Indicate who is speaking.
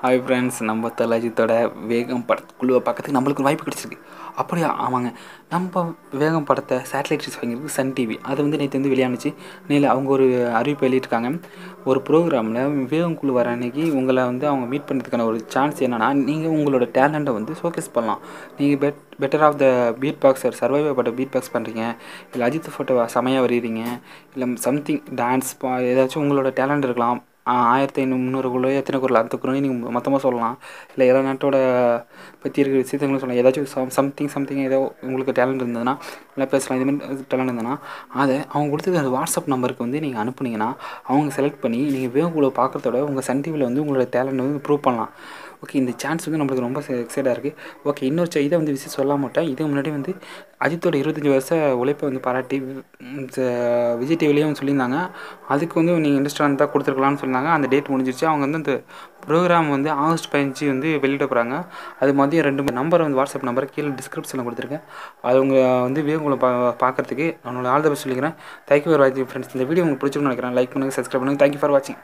Speaker 1: Hi friends, நம்ம தலாஜித்தோட வேகம் படத்துக்குள்ளே பார்க்கறதுக்கு நம்மளுக்கு ஒரு வாய்ப்பு கிடச்சிருக்கு. அப்படியா? ஆமாங்க. நம்ம வேகம் படத்தை சேட்டலைட் ரிலீஸ் வாங்கியிருக்கு சன் டிவி. அது வந்து நேற்று வந்து வெளியானுச்சு. நேரில் அவங்க ஒரு அறிவிப்பு வெளியிட்டிருக்காங்க. ஒரு ப்ரோக்ராமில் வேகம் குழு வர அன்றைக்கி உங்களை வந்து அவங்க மீட் பண்ணுறதுக்கான ஒரு சான்ஸ் என்னென்னா, நீங்கள் உங்களோட டேலண்ட்டை வந்து ஷோகேஸ் பண்ணலாம். நீங்கள் better off the beat boxer survivor பட்ட பீட் பாக்ஸ் பண்ணுறீங்க, இல்லை அஜித் ஃபோட்டோ செமையாக வரைகிறீங்க, இல்லை சம்திங் டான்ஸ் ஏதாச்சும் உங்களோட டேலண்ட் இருக்கலாம். 1500 எத்தனை குரல் அந்த குரலையும் நீங்கள் மொத்தமாக சொல்லலாம். இல்லை எல்லா நாட்டோட பற்றி இருக்கிற விஷயங்களும் சொல்லலாம். ஏதாச்சும் சம்திங் ஏதோ உங்களுக்கு டேலண்ட் இருந்ததுன்னா நல்லா பேசலாம். இதுமாதிரி டேலண்ட் இருந்ததுன்னா அதை அவங்க கொடுத்துருக்க அந்த வாட்ஸ்அப் நம்பருக்கு வந்து நீங்கள் அனுப்புனீங்கன்னா அவங்க செலக்ட் பண்ணி நீங்கள் வேகுக்குள்ளே பார்க்குறதோட உங்கள் சன் டிவியில் வந்து உங்களோட டேலண்ட் வந்து ப்ரூவ் பண்ணலாம். ஓகே, இந்த சான்ஸ் வந்து நம்மளுக்கு ரொம்ப எக்ஸைட்டாக இருக்குது. ஓகே, இன்னொரு இதை வந்து விஷயம் சொல்ல மாட்டேன். இதுக்கு முன்னாடி வந்து அஜித்தோட 25 வருஷ உழைப்பை வந்து பாராட்டி விஜய் டிவிலையும் சொல்லியிருந்தாங்க. அதுக்கு வந்து நீங்கள் இன்ட்ரெஸ்டாக தான் கொடுத்துருக்கலாம்னு சொன்னாங்க. அந்த டேட் முடிஞ்சிருச்சு. அவங்க வந்து அந்த ப்ரோக்ராம் வந்து ஆகஸ்ட் 15 வந்து வெளியிட போகிறாங்க. அது மதியம் 2 நம்பர் வந்து வாட்ஸ்அப் நம்பர் கீழே டிஸ்கிரிப்ஷனில் கொடுத்துருக்கேன். அது அவங்க வந்து வேகுங்களை பார்க்குறதுக்கு அவனோட ஆல் த பெஸ்ட் சொல்லிக்கிறேன். தேங்க்யூ ஃபார் வாட்சிங் ஃப்ரெண்ட்ஸ். இந்த வீடியோ உங்களுக்கு பிடிச்சிருக்குன்னு நினைக்கிறேன். லைக் பண்ணுங்கள், சப்ஸ்கிரைப் பண்ணுங்கள். தேங்க்யூ ஃபார் வாட்சிங்.